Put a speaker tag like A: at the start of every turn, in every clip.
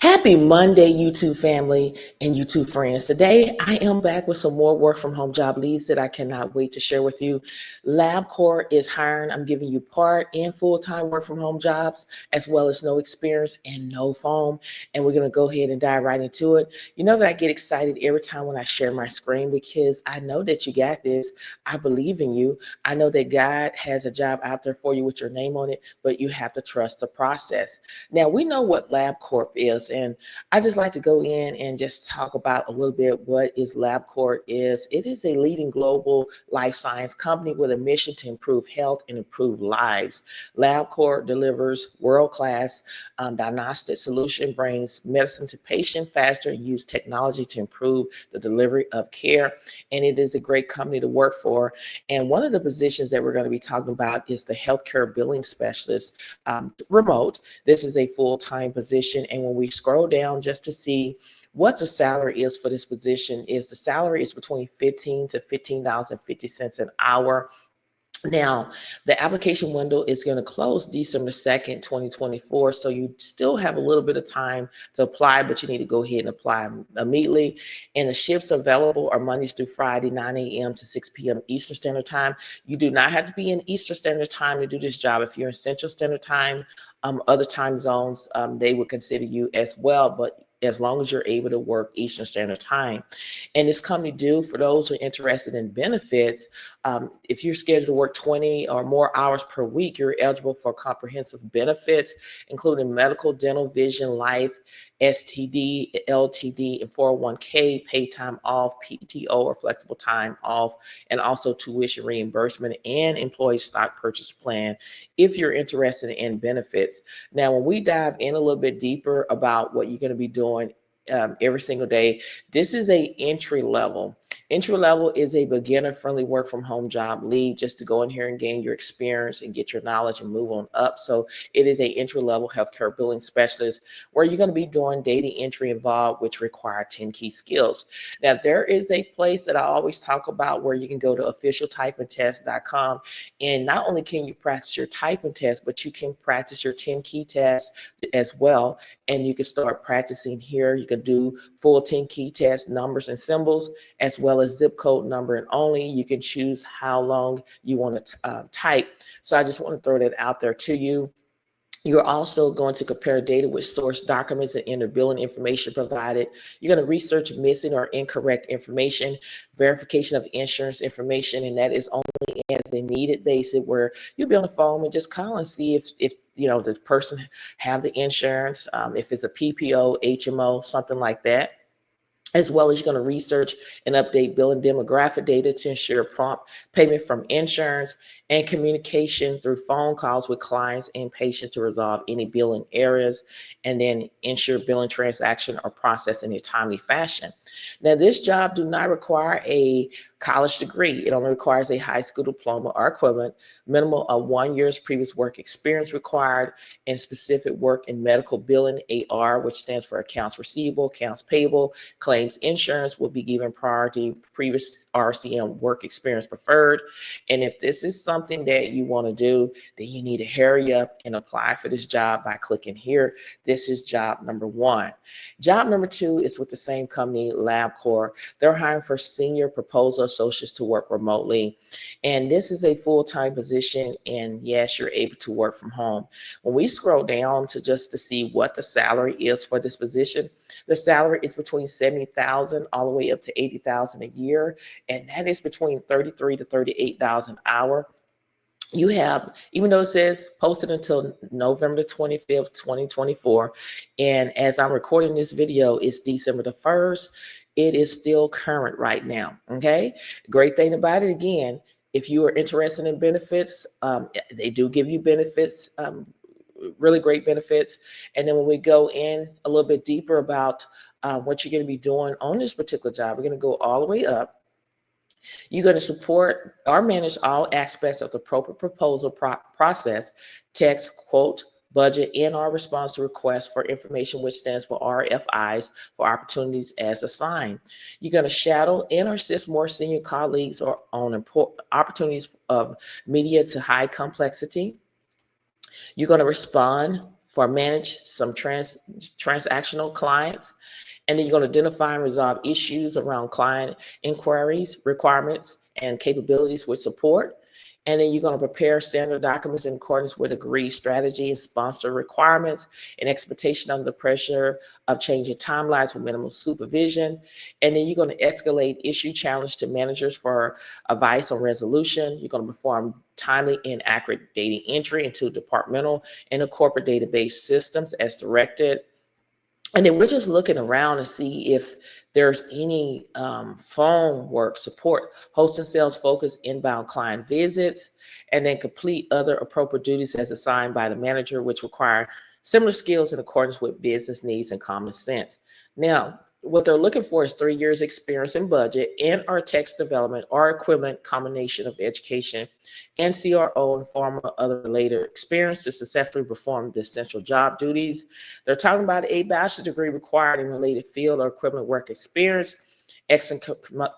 A: Happy Monday, YouTube family and YouTube friends. Today, I am back with some more work from home job leads that I cannot wait to share with you. LabCorp is hiring. I'm giving you part and full-time work from home jobs, as well as no experience and no phone. And we're going to go ahead and dive right into it. You know that I get excited every time when I share my screen because I know that you got this. I believe in you. I know that God has a job out there for you with your name on it, but you have to trust the process. Now, we know what LabCorp is, and I just like to go in and just talk about a little bit what is LabCorp is. It is a leading global life science company with a mission to improve health and improve lives. LabCorp delivers world-class diagnostic solution, brings medicine to patient faster, and use technology to improve the delivery of care. And it is a great company to work for. And one of the positions that we're going to be talking about is the healthcare billing specialist remote. This is a full-time position. And when we scroll down just to see what the salary is for this position, is the salary is between $15 to $15.50 an hour. Now, the application window is going to close December 2nd, 2024. So you still have a little bit of time to apply, but you need to go ahead and apply immediately. And the shifts available are Mondays through Friday, 9 a.m. to 6 p.m. Eastern Standard Time. You do not have to be in Eastern Standard Time to do this job. If you're in Central Standard Time, other time zones, they would consider you as well. But as long as you're able to work Eastern Standard Time. And this company do, for those who are interested in benefits, if you're scheduled to work 20 or more hours per week, you're eligible for comprehensive benefits, including medical, dental, vision, life, STD, LTD, and 401k, paid time off, PTO or flexible time off, and also tuition reimbursement and employee stock purchase plan if you're interested in benefits. Now, when we dive in a little bit deeper about what you're going to be doing every single day, this is a entry level. Entry level is a beginner-friendly work-from-home job lead, just to go in here and gain your experience and get your knowledge and move on up. So it is a entry-level healthcare billing specialist where you're going to be doing data entry involved, which require 10 key skills. Now, there is a place that I always talk about where you can go to officialtypingtest.com, and not only can you practice your typing test, but you can practice your 10 key tests as well. And you can start practicing here. You can do full 10 key test numbers and symbols, as well as zip code number, and only you can choose how long you want to type. So I just want to throw that out there to you. You're also going to compare data with source documents and enter billing information provided. You're going to research missing or incorrect information, verification of insurance information, and that is only as a needed basis, where you'll be on the phone and just call and see if you know the person have the insurance, if it's a PPO, HMO, something like that. As well as you're going to research and update billing demographic data to ensure prompt payment from insurance, and communication through phone calls with clients and patients to resolve any billing errors, and then ensure billing transaction are processed in a timely fashion. Now, this job do not require a college degree. It only requires a high school diploma or equivalent, minimum of 1 year's previous work experience required, and specific work in medical billing, AR, which stands for accounts receivable, accounts payable, claims insurance will be given priority, previous RCM work experience preferred. And if this is something that you want to do, then you need to hurry up and apply for this job by clicking here. This is job number one. Job number two is with the same company, LabCorp. They're hiring for senior proposal associates to work remotely. And this is a full-time position. And yes, you're able to work from home. When we scroll down to see what the salary is for this position, the salary is between $70,000 all the way up to $80,000 a year. And that is between $33,000 to $38,000 an hour. You have, even though it says posted until November the 25th, 2024, and as I'm recording this video, it's December the 1st, it is still current right now, okay? Great thing about it, again, if you are interested in benefits, they do give you benefits, really great benefits. And then when we go in a little bit deeper about what you're going to be doing on this particular job, we're going to go all the way up. You're going to support or manage all aspects of the appropriate proposal process, text, quote, budget, and our response to requests for information, which stands for RFIs, for opportunities as assigned. You're going to shadow and assist more senior colleagues or on opportunities of media to high complexity. You're going to respond for manage some transactional clients. And then you're going to identify and resolve issues around client inquiries, requirements, and capabilities with support. And then you're going to prepare standard documents in accordance with agreed strategy and sponsor requirements and expectation under the pressure of changing timelines with minimal supervision. And then you're going to escalate issue challenge to managers for advice on resolution. You're going to perform timely and accurate data entry into departmental and the corporate database systems as directed. And then we're just looking around to see if there's any phone work support, host and sales focus inbound client visits, and then complete other appropriate duties as assigned by the manager, which require similar skills in accordance with business needs and common sense. Now, what they're looking for is 3 years experience in budget and or text development or equivalent combination of education and CRO and formal other related experience to successfully perform the essential job duties. They're talking about a bachelor's degree required in related field or equivalent work experience, excellent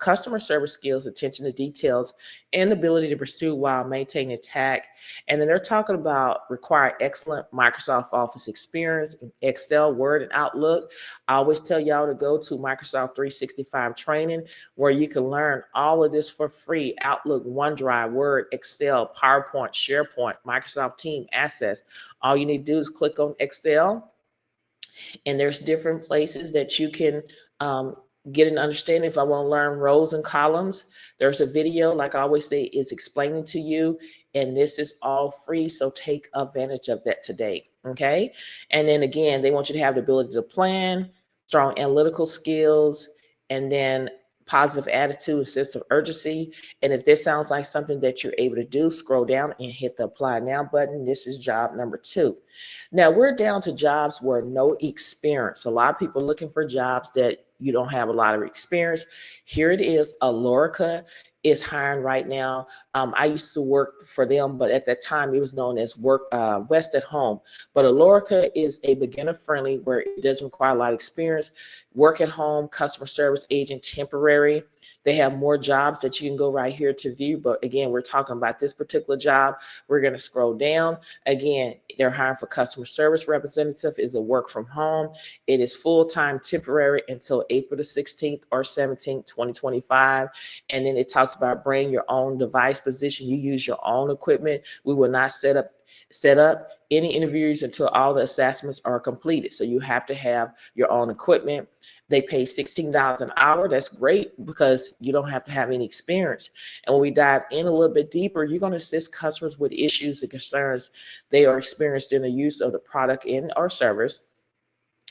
A: customer service skills, attention to details, and ability to pursue while maintaining tact. And then they're talking about require excellent Microsoft Office experience in Excel, Word, and Outlook. I always tell y'all to go to Microsoft 365 training where you can learn all of this for free. Outlook, OneDrive, Word, Excel, PowerPoint, SharePoint, Microsoft Team, Access. All you need to do is click on Excel, and there's different places that you can get an understanding. If I want to learn rows and columns, there's a video, like I always say, is explaining to you, and this is all free, so take advantage of that today, okay? And then again, they want you to have the ability to plan, strong analytical skills, and then positive attitude and sense of urgency. And if this sounds like something that you're able to do, scroll down and hit the apply now button. This is job number 2. Now we're down to jobs where no experience. A lot of people are looking for jobs that you don't have a lot of experience. Here it is. Alorica is hiring right now. I used to work for them, but at that time it was known as West at Home. But Alorica is a beginner friendly where it doesn't require a lot of experience. Work at home, customer service agent, temporary. They have more jobs that you can go right here to view. But again, we're talking about this particular job. We're going to scroll down. Again, they're hiring for customer service representative. Is a work from home. It is full-time temporary until April the 16th or 17th, 2025. And then it talks about bring your own device position. You use your own equipment. We will not set up any interviews until all the assessments are completed. So you have to have your own equipment. They pay $16 an hour. That's great because you don't have to have any experience. And when we dive in a little bit deeper, you're going to assist customers with issues and concerns they are experienced in the use of the product in our service.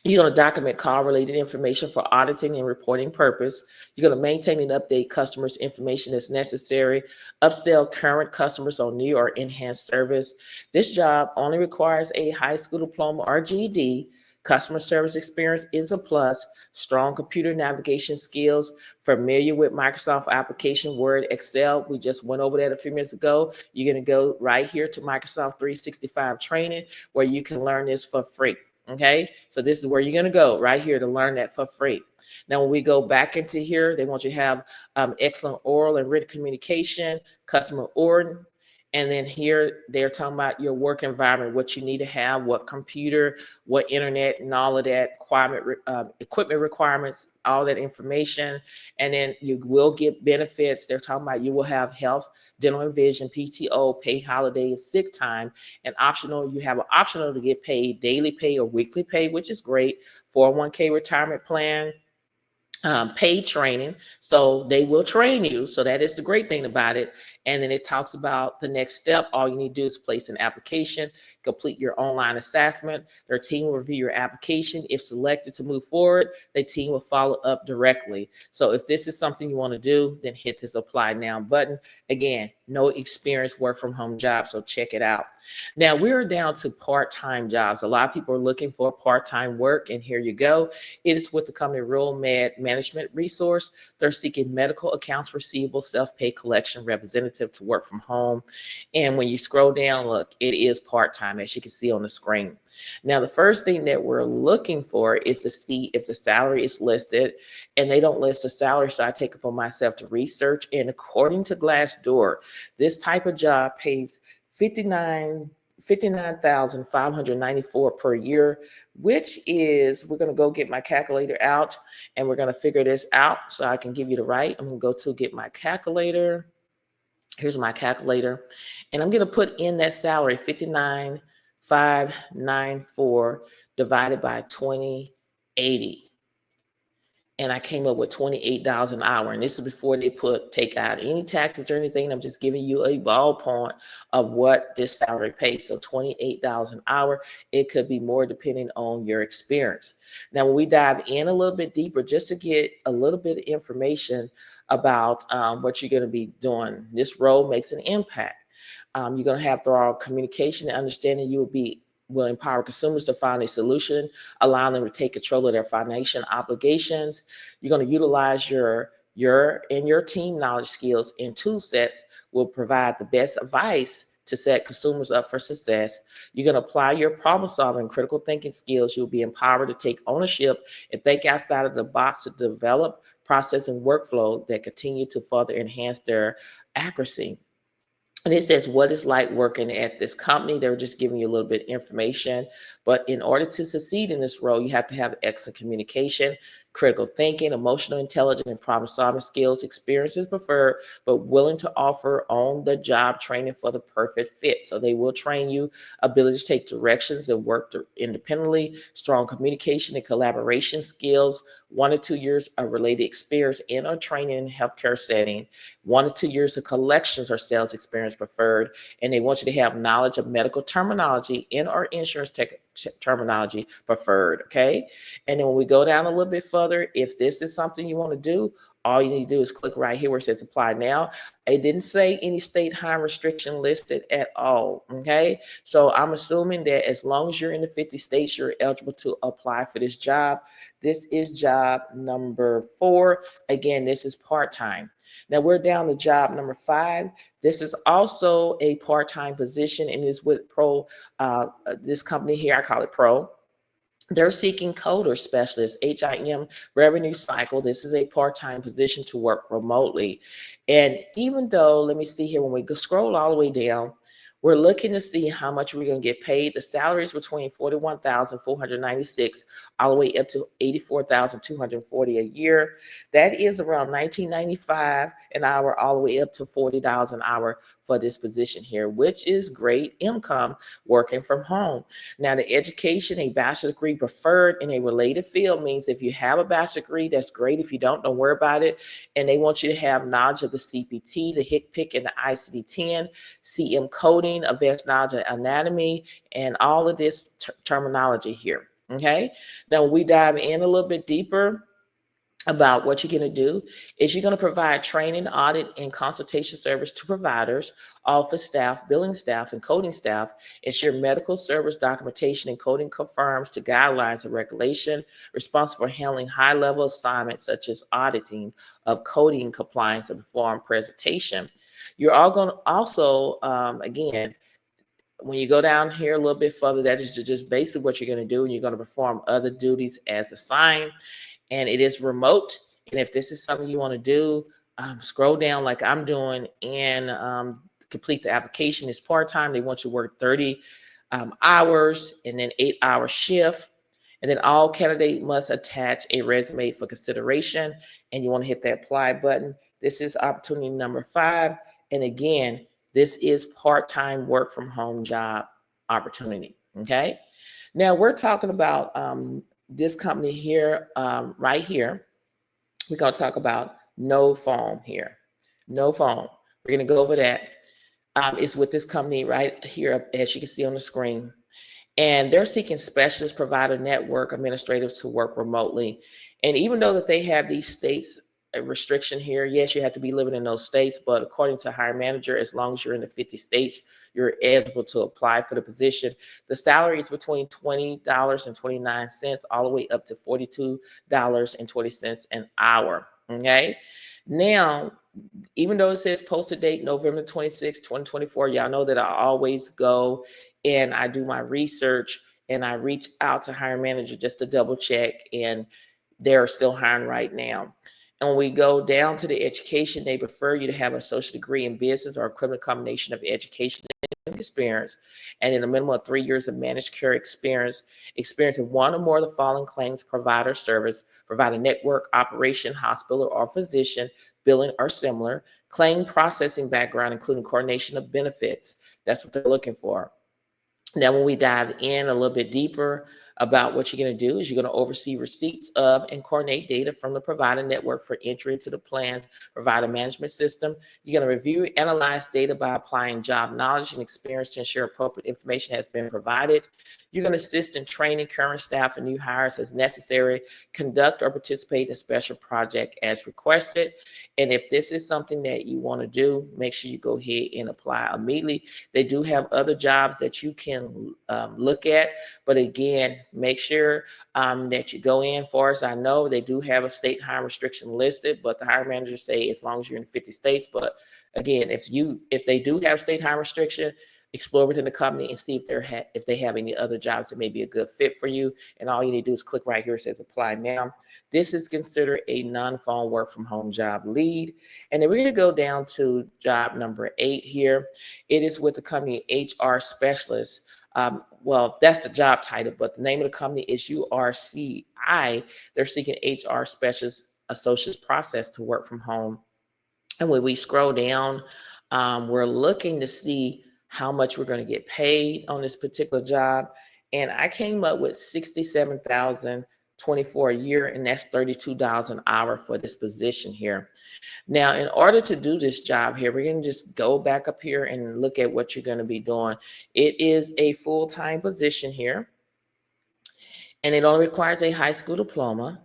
A: You're going to document call-related information for auditing and reporting purpose. You're going to maintain and update customers' information as necessary. Upsell current customers on new or enhanced service. This job only requires a high school diploma or GED. Customer service experience is a plus. Strong computer navigation skills. Familiar with Microsoft application, Word, Excel. We just went over that a few minutes ago. You're going to go right here to Microsoft 365 training where you can learn this for free. Okay, so this is where you're going to go right here to learn that for free. Now, when we go back into here, they want you to have excellent oral and written communication, customer order. And then here they're talking about your work environment, what you need to have, what computer, what internet, and all of that equipment requirements, all that information. And then you will get benefits. They're talking about you will have health, dental and vision, PTO, paid holidays, sick time, and optional. You have an optional to get paid daily pay or weekly pay, which is great. 401k retirement plan. Paid training, so they will train you. So that is the great thing about it. And then it talks about the next step. All you need to do is place an application, complete your online assessment. Their team will review your application. If selected to move forward, the team will follow up directly. So if this is something you want to do, then hit this apply now button. Again, no experience work from home job, so check it out. Now we're down to part-time jobs. A lot of people are looking for part-time work, and here you go. It is with the company Rural Med Management Resource. They're seeking medical accounts receivable self-pay collection representative to work from home. And when you scroll down, look, it is part-time, as you can see on the screen. Now, the first thing that we're looking for is to see if the salary is listed, and they don't list a salary, so I take upon myself to research. And according to Glassdoor, this type of job pays $59,594 per year, which is, we're going to go get my calculator out and we're going to figure this out so I can give you the right. I'm going to go to get my calculator. Here's my calculator. And I'm going to put in that salary, 59,594 divided by 2080. And I came up with $28 an hour. And this is before they take out any taxes or anything. I'm just giving you a ballpark of what this salary pays. So $28 an hour. It could be more depending on your experience. Now, when we dive in a little bit deeper, just to get a little bit of information about what you're going to be doing, this role makes an impact. You're going to have thorough communication and understanding. You will empower consumers to find a solution, allowing them to take control of their financial obligations. You're going to utilize your team knowledge, skills, and tool sets will provide the best advice to set consumers up for success. You're going to apply your problem solving, critical thinking skills. You'll be empowered to take ownership and think outside of the box to develop process and workflow that continue to further enhance their accuracy. And it says what it's like working at this company. They're just giving you a little bit of information. But in order to succeed in this role, you have to have excellent communication, critical thinking, emotional intelligence, and problem solving skills. Experience is preferred, but willing to offer on-the-job training for the perfect fit. So they will train you, ability to take directions and work independently, strong communication and collaboration skills, 1 to 2 years of related experience in or training in healthcare setting, 1 to 2 years of collections or sales experience preferred, and they want you to have knowledge of medical terminology in or insurance terminology preferred, okay? And then when we go down a little bit further, if this is something you want to do, all you need to do is click right here where it says apply now. It didn't say any state hiring restriction listed at all, okay? So I'm assuming that as long as you're in the 50 states, you're eligible to apply for this job. This is job number 4. Again, this is part-time. Now we're down to job number 5. This is also a part-time position and is with Pro, this company here, I call it Pro. They're seeking coder specialists, HIM revenue cycle. This is a part-time position to work remotely. And even though, let me see here, when we go scroll all the way down, we're looking to see how much we're going to get paid. The salary is between $41,496 all the way up to $84,240 a year. That is around $19.95 an hour all the way up to $40 an hour for this position here, which is great income working from home. Now, the education, a bachelor's degree preferred in a related field means if you have a bachelor's degree, that's great. If you don't worry about it. And they want you to have knowledge of the CPT, the HCPC, and the ICD-10, CM coding, advanced knowledge of anatomy, and all of this terminology here, okay? Now, when we dive in a little bit deeper about what you're going to do is you're going to provide training, audit, and consultation service to providers, office staff, billing staff, and coding staff. Ensure medical service documentation and coding conforms to guidelines and regulation. Responsible for handling high-level assignments such as auditing of coding compliance and perform presentation. You're all going to also, again, when you go down here a little bit further, that is just basically what you're going to do, and you're going to perform other duties as assigned. And it is remote. And if this is something you want to do, scroll down like I'm doing and complete the application. It's part-time. They want you to work 30 hours and then 8-hour shift. And then all candidate must attach a resume for consideration. And you want to hit that apply button. This is opportunity number 5. And again, this is part-time work from home job opportunity. Okay. Now we're talking about this company here, right here. We're going to talk about no phone here. No phone. We're going to go over that. It's with this company right here, as you can see on the screen. And they're seeking specialist provider network administrators to work remotely. And even though that they have these states restriction here, yes, you have to be living in those states, but according to hiring manager, as long as you're in the 50 states, you're eligible to apply for the position. The salary is between $20.29 all the way up to $42.20 an hour. Okay. Now, even though it says posted date November 26, 2024, y'all know that I always go and I do my research and I reach out to hiring manager just to double check, and they're still hiring right now. And when we go down to the education, they prefer you to have a associate degree in business or equivalent combination of education experience, and then a minimum of 3 years of managed care experience in one or more of the following claims provider service, provider network, operation, hospital, or physician, billing, or similar, claim processing background, including coordination of benefits. That's what they're looking for. Now, when we dive in a little bit deeper about what you're going to do is you're going to oversee receipts of and coordinate data from the provider network for entry into the plan's provider management system. You're going to review, analyze data by applying job knowledge and experience to ensure appropriate information has been provided. You're going to assist in training current staff and new hires as necessary, conduct or participate in a special project as requested. And if this is something that you want to do, make sure you go ahead and apply immediately. They do have other jobs that you can look at, but again, make sure that you go in. Far as I know, they do have a state hiring restriction listed, but the hiring managers say as long as you're in 50 states. But again, if they do have state hiring restriction, explore within the company and see if they have any other jobs that may be a good fit for you. And all you need to do is click right here. It says apply now. This is considered a non-phone work from home job lead. And then we're going to go down to job number 8 here. It is with the company HR specialist. Well, that's the job title, but the name of the company is YRCI. They're seeking HR specialist associates process to work from home. And when we scroll down, we're looking to see how much we're going to get paid on this particular job. And I came up with $67,024 a year, and that's $32 an hour for this position here. Now, in order to do this job here, we're going to just go back up here and look at what you're going to be doing. It is a full-time position here, and it only requires a high school diploma.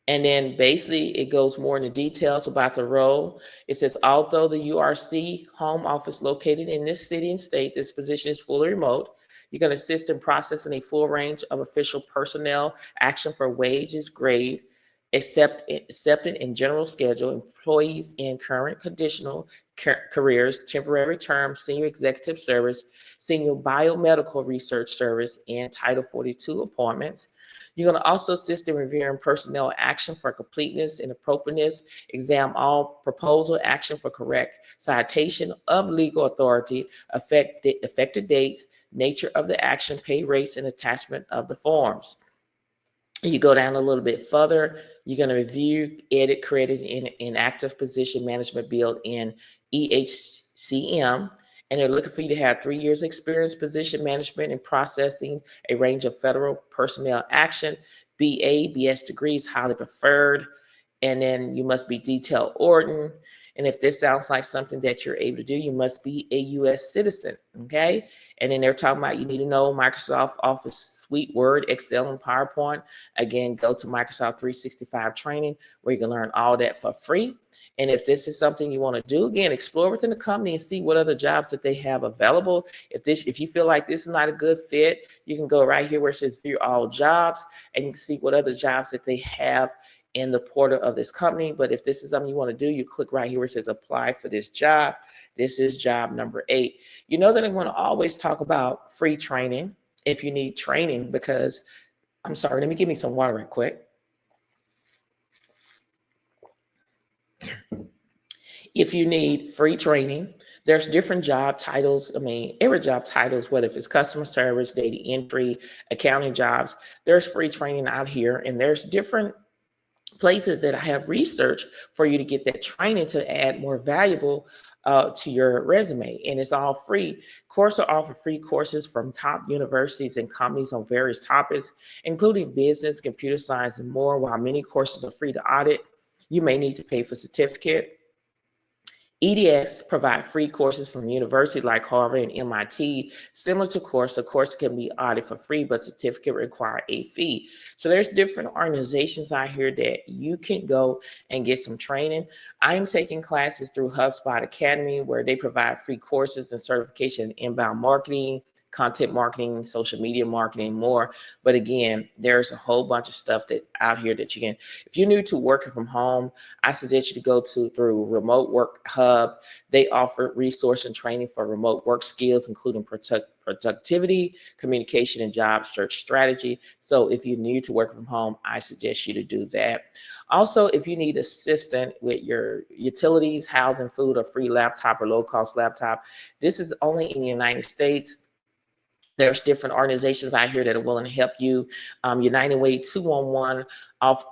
A: And then basically it goes more into details about the role. It says, although the URC home office located in this city and state, this position is fully remote. You're going to assist in processing a full range of official personnel action for wages, grade, accepted in general schedule, employees in current conditional careers, temporary term, senior executive service, senior biomedical research service, and Title 42 appointments. You're going to also assist in reviewing personnel action for completeness and appropriateness, examine all proposal action for correct citation of legal authority, effective dates, nature of the action, pay rates, and attachment of the forms. You go down a little bit further, you're going to review, edit, create in active position management build in EHCM. And they're looking for you to have 3 years experience, position management and processing a range of federal personnel action, BA, BS degrees, highly preferred. And then you must be detail ordering. And if this sounds like something that you're able to do, you must be a U.S. citizen, okay? And then they're talking about you need to know Microsoft Office Suite, Word, Excel, and PowerPoint. Again, go to Microsoft 365 training where you can learn all that for free. And if this is something you want to do, again, explore within the company and see what other jobs that they have available. If you feel like this is not a good fit, you can go right here where it says view all jobs, and you can see what other jobs that they have in the portal of this company. But if this is something you want to do, you click right here where it says apply for this job. This is job number 8. You know that I want to always talk about free training if you need training, because I'm sorry, let me give me some water right quick. If you need free training, there's different job titles. I mean, every job titles, whether if it's customer service, data entry, accounting jobs, there's free training out here, and there's different places that I have researched for you to get that training to add more valuable to your resume. And it's all free. Courses offer free courses from top universities and companies on various topics, including business, computer science, and more. While many courses are free to audit, you may need to pay for certificate. EDX provide free courses from universities like Harvard and MIT. Similar to course, a course can be audited for free, but certificate require a fee. So there's different organizations out here that you can go and get some training. I'm taking classes through HubSpot Academy, where they provide free courses and certification in inbound marketing, content marketing, social media marketing, more. But again, there's a whole bunch of stuff that out here that you can, if you're new to working from home, I suggest you to go through Remote Work Hub. They offer resource and training for remote work skills, including productivity, communication, and job search strategy. So if you're new to working from home, I suggest you to do that. Also, if you need assistance with your utilities, housing, food, or free laptop or low-cost laptop, this is only in the United States. There's different organizations out here that are willing to help you. United Way 211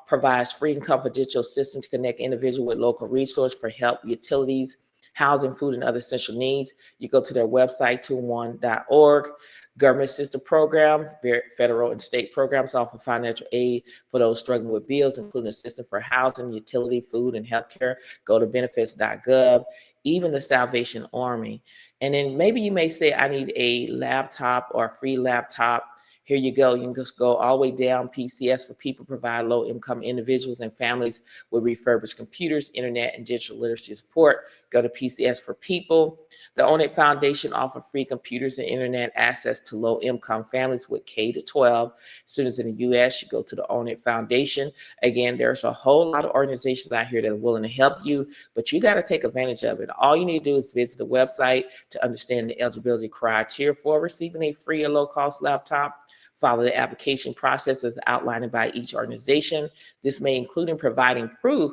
A: provides free and confidential assistance to connect individuals with local resources for help, utilities, housing, food, and other essential needs. You go to their website, 211.org. Government assistance program, federal and state programs offer financial aid for those struggling with bills, including assistance for housing, utility, food, and healthcare. Go to benefits.gov, even the Salvation Army. And then maybe you may say, I need a laptop or a free laptop. Here you go. You can just go all the way down. PCS for people provide low-income individuals and families with refurbished computers, internet, and digital literacy support. Go to PCS for people. The Own It Foundation offers free computers and internet access to low-income families with K-12 students in the U.S. You go to the Own It Foundation. Again, there's a whole lot of organizations out here that are willing to help you, but you got to take advantage of it. All you need to do is visit the website to understand the eligibility criteria for receiving a free or low-cost laptop. Follow the application process as outlined by each organization. This may include providing proof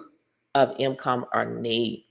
A: of income or need.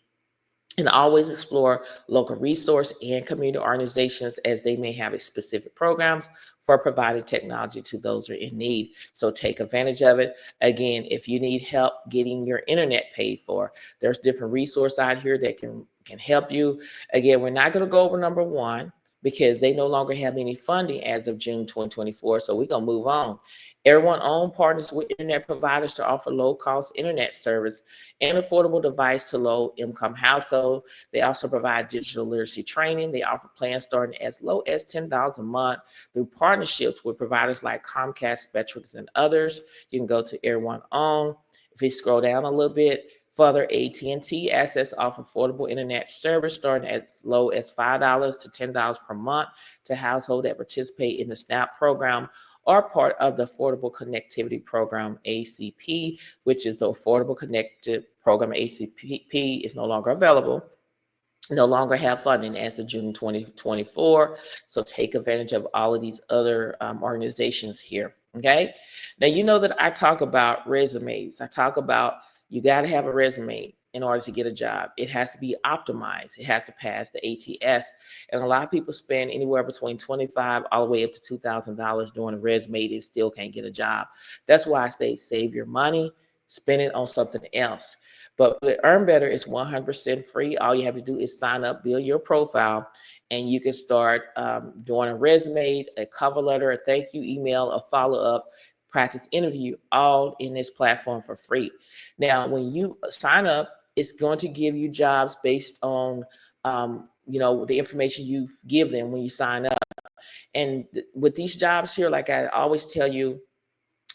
A: And always explore local resource and community organizations as they may have specific programs for providing technology to those who are in need. So take advantage of it. Again, if you need help getting your internet paid for, there's different resources out here that can help you. Again, we're not going to go over number one, because they no longer have any funding as of June 2024. So we're going to move on. Everyone own partners with internet providers to offer low-cost internet service and affordable device to low-income household. They also provide digital literacy training. They offer plans starting as low as $10 a month through partnerships with providers like Comcast, Spectrum, and others. You can go to Everyone Own. If you scroll down a little bit, further, AT&T Access offer affordable internet service starting as low as $5 to $10 per month to households that participate in the SNAP program or part of the Affordable Connectivity Program, ACP, which is the Affordable Connected Program. ACP is no longer available, no longer have funding as of June 2024. So take advantage of all of these other organizations here, okay? Now, you know that I talk about resumes. I talk about you got to have a resume in order to get a job. It has to be optimized. It has to pass the ATS. And a lot of people spend anywhere between $25 all the way up to $2,000 doing a resume. They still can't get a job. That's why I say save your money, spend it on something else. But with Earn Better, it's 100% free. All you have to do is sign up, build your profile, and you can start doing a resume, a cover letter, a thank you email, a follow-up, practice interview, all in this platform for free. Now, when you sign up, it's going to give you jobs based on, the information you give them when you sign up. And with these jobs here, like I always tell you,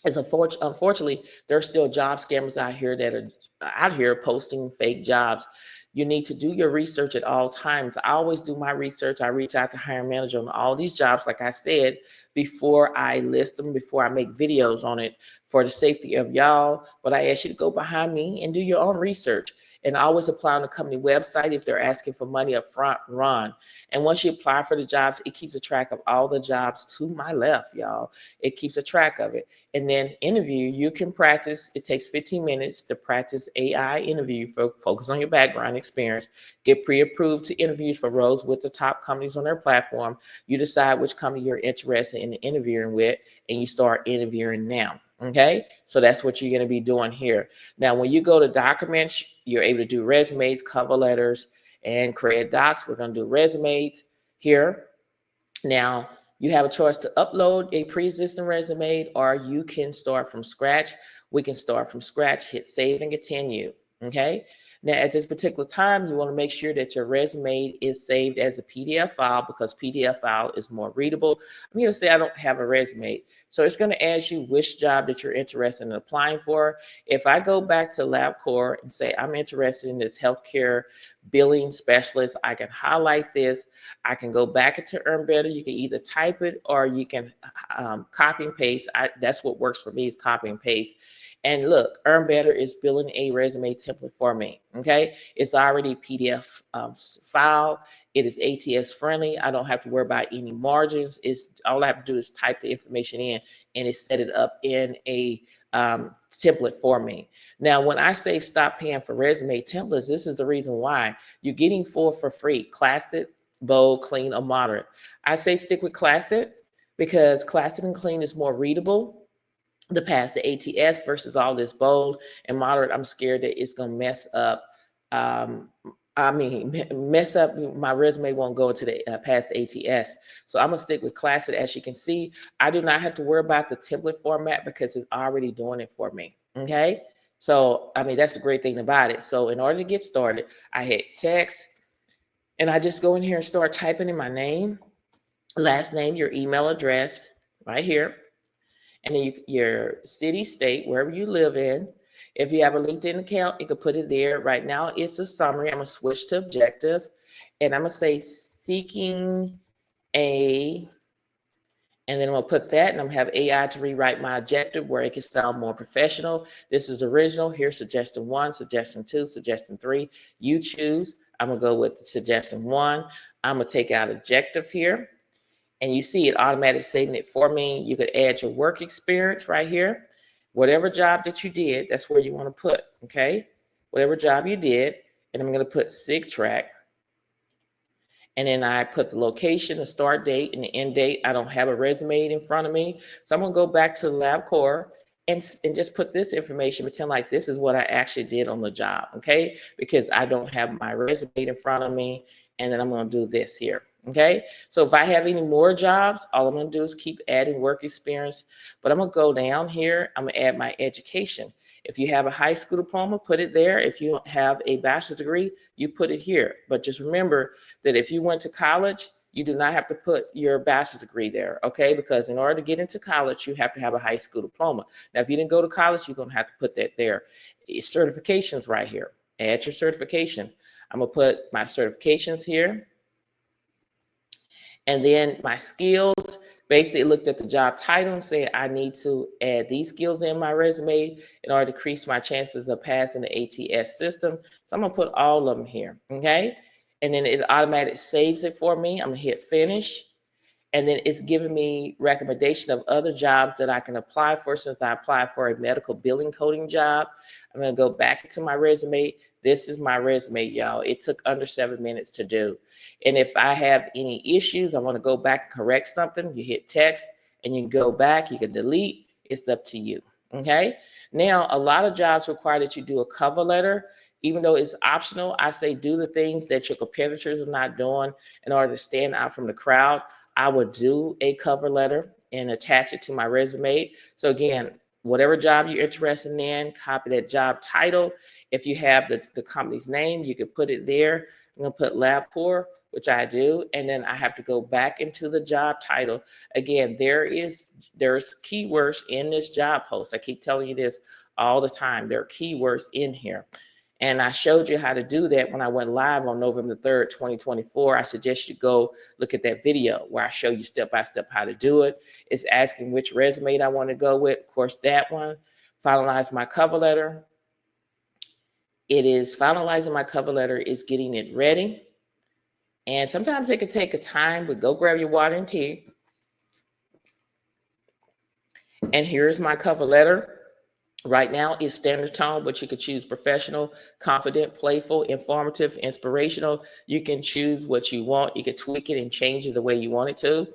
A: unfortunately, there are still job scammers out here that are out here posting fake jobs. You need to do your research at all times. I always do my research. I reach out to hiring manager on all these jobs, like I said, before I list them, before I make videos on it for the safety of y'all. But I ask you to go behind me and do your own research. And always apply on the company website. If they're asking for money up front, run. And once you apply for the jobs, it keeps a track of all the jobs to my left, y'all. It keeps a track of it. And then interview, you can practice. It takes 15 minutes to practice AI interview. Focus on your background experience. Get pre-approved to interviews for roles with the top companies on their platform. You decide which company you're interested in interviewing with, and you start interviewing now. Okay, so that's what you're going to be doing here. Now, when you go to documents, you're able to do resumes, cover letters, and create docs. We're going to do resumes here. Now, you have a choice to upload a pre-existing resume, or you can start from scratch. We can start from scratch, hit save and continue. Okay. Now, at this particular time, you want to make sure that your resume is saved as a PDF file, because PDF file is more readable. I'm going to say I don't have a resume. So it's going to ask you which job that you're interested in applying for. If I go back to LabCorp and say I'm interested in this healthcare billing specialist, I can highlight this. I can go back into Earn Better. You can either type it or you can copy and paste. That's what works for me, is copy and paste. And look, Earn Better is building a resume template for me. Okay, it's already PDF file. It is ATS friendly. I don't have to worry about any margins. It's all I have to do is type the information in, and it set it up in a template for me. Now, when I say stop paying for resume templates, this is the reason why. You're getting 4 for free: classic, bold, clean, or moderate. I say stick with classic because classic and clean is more readable to pass the ATS versus all this bold and moderate. I'm scared that it's going to mess up. Mess up my resume, won't go to the past the ATS. So I'm gonna stick with classic. As you can see, I do not have to worry about the template format because it's already doing it for me. Okay. So, that's the great thing about it. So in order to get started, I hit text and I just go in here and start typing in my name, last name, your email address right here, and then your city, state, wherever you live in. If you have a LinkedIn account, you can put it there. Right now, it's a summary. I'm going to switch to objective, and I'm going to say seeking a, and then I'm going to put that, and I'm going to have AI to rewrite my objective where it can sound more professional. This is original. Here's suggestion 1, suggestion 2, suggestion 3. You choose. I'm going to go with suggestion 1. I'm going to take out objective here. And you see it automatically saving it for me. You could add your work experience right here. Whatever job that you did, that's where you want to put, okay? Whatever job you did, and I'm going to put SIG track. And then I put the location, the start date, and the end date. I don't have a resume in front of me. So I'm going to go back to LabCorp and just put this information, pretend like this is what I actually did on the job, okay? Because I don't have my resume in front of me. And then I'm going to do this here. Okay, so if I have any more jobs, all I'm going to do is keep adding work experience. But I'm going to go down here. I'm going to add my education. If you have a high school diploma, put it there. If you have a bachelor's degree, you put it here. But just remember that if you went to college, you do not have to put your bachelor's degree there, okay? Because in order to get into college, you have to have a high school diploma. Now, if you didn't go to college, you're going to have to put that there. Certifications right here. Add your certification. I'm going to put my certifications here. And then my skills, basically looked at the job title and said, I need to add these skills in my resume in order to increase my chances of passing the ATS system. So I'm going to put all of them here, okay? And then it automatically saves it for me. I'm going to hit finish. And then it's giving me recommendation of other jobs that I can apply for. Since I applied for a medical billing coding job, I'm going to go back into my resume. This is my resume, y'all. It took under 7 minutes to do. And if I have any issues, I want to go back and correct something, you hit text and you can go back, you can delete. It's up to you. Okay. Now, a lot of jobs require that you do a cover letter. Even though it's optional, I say do the things that your competitors are not doing in order to stand out from the crowd. I would do a cover letter and attach it to my resume. So again, whatever job you're interested in, copy that job title. If you have the company's name, you can put it there. I'm going to put LabCorp, which I do, and then I have to go back into the job title. Again, there's keywords in this job post. I keep telling you this all the time. There are keywords in here. And I showed you how to do that when I went live on November 3rd, 2024. I suggest you go look at that video where I show you step-by-step how to do it. It's asking which resume I want to go with. Of course, that one. Finalize my cover letter. It is finalizing my cover letter, is getting it ready. And sometimes it can take a time, but go grab your water and tea. And here's my cover letter. Right now it's standard tone, but you could choose professional, confident, playful, informative, inspirational. You can choose what you want. You can tweak it and change it the way you want it to.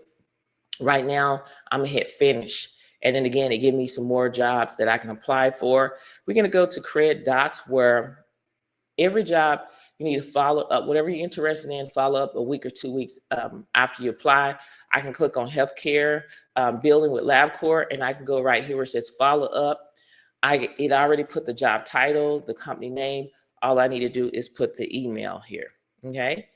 A: Right now, I'm gonna hit finish. And then again, it gives me some more jobs that I can apply for. We're gonna go to create docs, where every job you need to follow up, whatever you're interested in, follow up a week or 2 weeks after you apply. I can click on healthcare, building with LabCorp, and I can go right here where it says follow up. It already put the job title, the company name. All I need to do is put the email here, okay?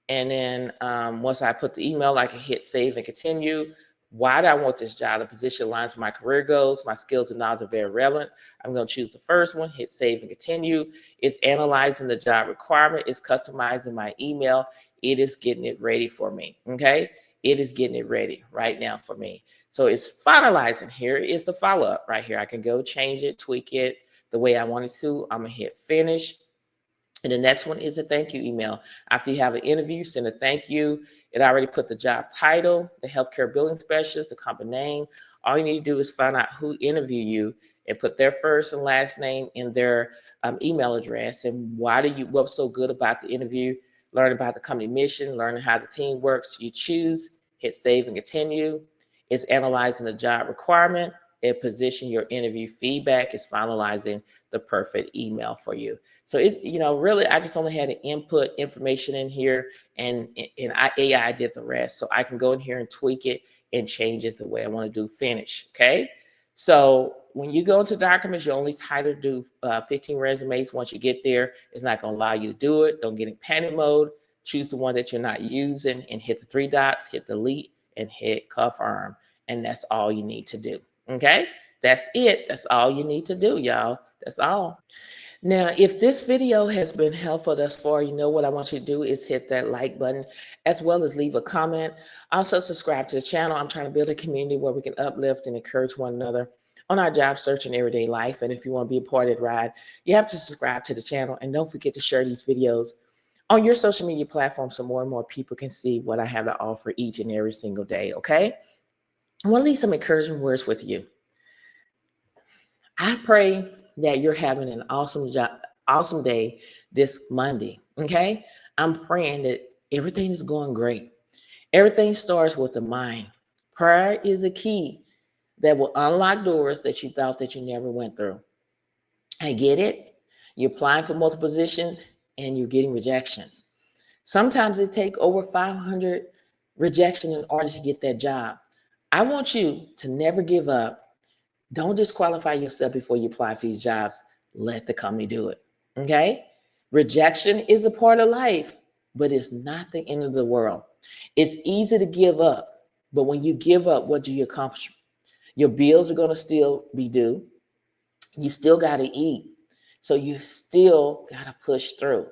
A: And then once I put the email, I can hit save and continue. Why do I want this job? The position aligns with my career goals. My skills and knowledge are very relevant. I'm going to choose the first one, hit save and continue. It's analyzing the job requirement. It's customizing my email. It is getting it ready for me, okay? It is getting it ready right now for me. So it's finalizing. Here is the follow-up right here. I can go change it, tweak it the way I want it to. I'm going to hit finish. And the next one is a thank you email. After you have an interview, send a thank you. It already put the job title, the healthcare billing specialist, the company name. All you need to do is find out who interviewed you and put their first and last name in their email address. And what's so good about the interview? Learn about the company mission, learning how the team works. You choose, hit save and continue. It's analyzing the job requirement. It position your interview feedback. It's finalizing the perfect email for you. So it's, really, I just only had to input information in here and AI did the rest. So I can go in here and tweak it and change it the way I want to do finish. Okay. So when you go into documents, you're only titled to do 15 resumes. Once you get there, it's not going to allow you to do it. Don't get in panic mode. Choose the one that you're not using and hit the three dots, hit delete and hit confirm. And that's all you need to do. Okay. That's it. That's all you need to do, y'all. That's all. Now, if this video has been helpful thus far, you know what I want you to do is hit that like button, as well as leave a comment. Also, subscribe to the channel. I'm trying to build a community where we can uplift and encourage one another on our job search and everyday life. And if you want to be a part of the ride, you have to subscribe to the channel. And don't forget to share these videos on your social media platforms so more and more people can see what I have to offer each and every single day, okay? I want to leave some encouraging words with you. I pray that you're having an awesome day this Monday, okay? I'm praying that everything is going great. Everything starts with the mind. Prayer is a key that will unlock doors that you thought that you never went through. I get it. You're applying for multiple positions and you're getting rejections. Sometimes it takes over 500 rejections in order to get that job. I want you to never give up. Don't disqualify yourself before you apply for these jobs. Let the company do it, okay? Rejection is a part of life, but it's not the end of the world. It's easy to give up, but when you give up, what do you accomplish? Your bills are going to still be due. You still got to eat, so you still got to push through.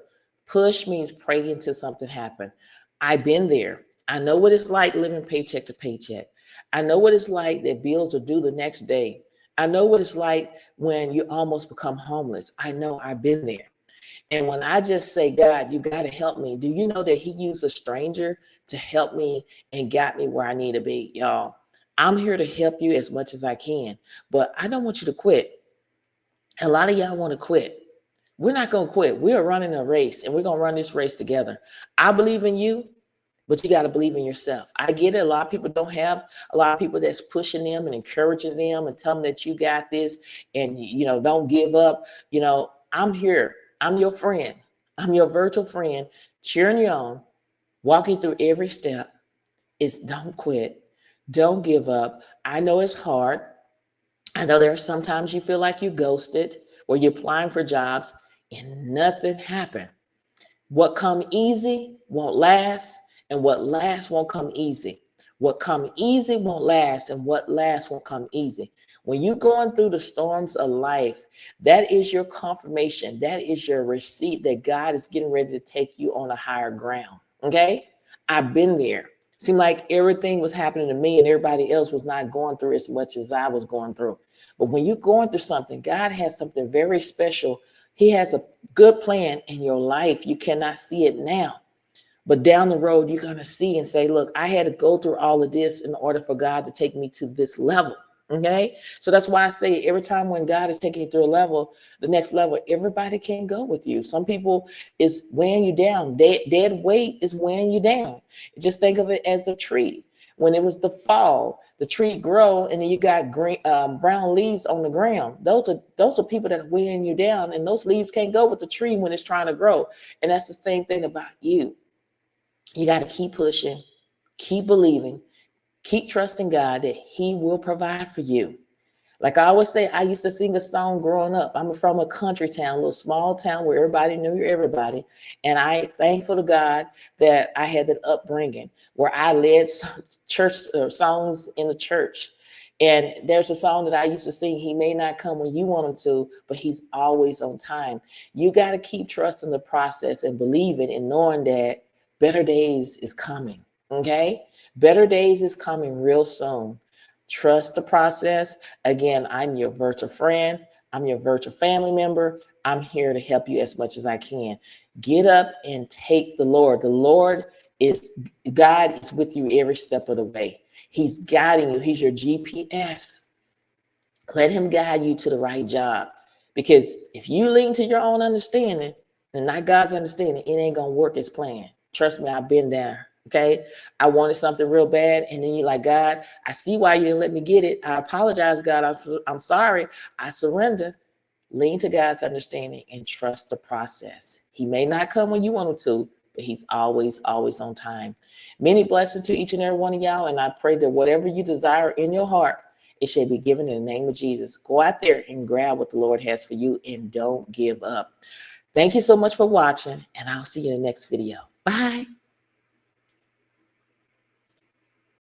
A: Push means pray until something happens. I've been there. I know what it's like living paycheck to paycheck. I know what it's like that bills are due the next day. I know what it's like when you almost become homeless. I know, I've been there. And when I just say, God, you got to help me, do you know that he used a stranger to help me and got me where I need to be, y'all? I'm here to help you as much as I can, but I don't want you to quit. A lot of y'all want to quit. We're not going to quit. We're running a race and we're going to run this race together. I believe in you. But you got to believe in yourself. I get it. A lot of people don't have a lot of people that's pushing them and encouraging them and telling them that you got this and, don't give up. I'm here. I'm your friend. I'm your virtual friend, cheering you on, walking through every step. It's don't quit. Don't give up. I know it's hard. I know there are sometimes you feel like you ghosted or you're applying for jobs and nothing happened. What come easy won't last. And what lasts won't come easy. What come easy won't last, and what lasts won't come easy. When you're going through the storms of life, that is your confirmation. That is your receipt that God is getting ready to take you on a higher ground. Okay? I've been there. Seemed like everything was happening to me and everybody else was not going through as much as I was going through. But when you're going through something, God has something very special. He has a good plan in your life. You cannot see it now. But down the road, you're going to see and say, look, I had to go through all of this in order for God to take me to this level. Okay. So that's why I say every time when God is taking you through a level, the next level, everybody can't go with you. Some people is weighing you down. Dead weight is weighing you down. Just think of it as a tree. When it was the fall, the tree grow and then you got green, brown leaves on the ground. Those are people that are weighing you down, and those leaves can't go with the tree when it's trying to grow. And that's the same thing about you. You got to keep pushing, keep believing, keep trusting God that he will provide for you. Like I always say, I used to sing a song growing up. I'm from a country town, a little small town where everybody knew everybody. And I thankful to God that I had that upbringing where I led church songs in the church. And there's a song that I used to sing, he may not come when you want him to, but he's always on time. You got to keep trusting the process and believing and knowing that better days is coming, okay? Better days is coming real soon. Trust the process. Again, I'm your virtual friend. I'm your virtual family member. I'm here to help you as much as I can. Get up and take the Lord. The Lord is, God is with you every step of the way. He's guiding you. He's your GPS. Let him guide you to the right job. Because if you lean to your own understanding and not God's understanding, it ain't going to work as planned. Trust me, I've been there. Okay. I wanted something real bad. And then you're like, God, I see why you didn't let me get it. I apologize, God. I'm sorry. I surrender. Lean to God's understanding and trust the process. He may not come when you want him to, but he's always, always on time. Many blessings to each and every one of y'all. And I pray that whatever you desire in your heart, it shall be given in the name of Jesus. Go out there and grab what the Lord has for you and don't give up. Thank you so much for watching, and I'll see you in the next video. Bye.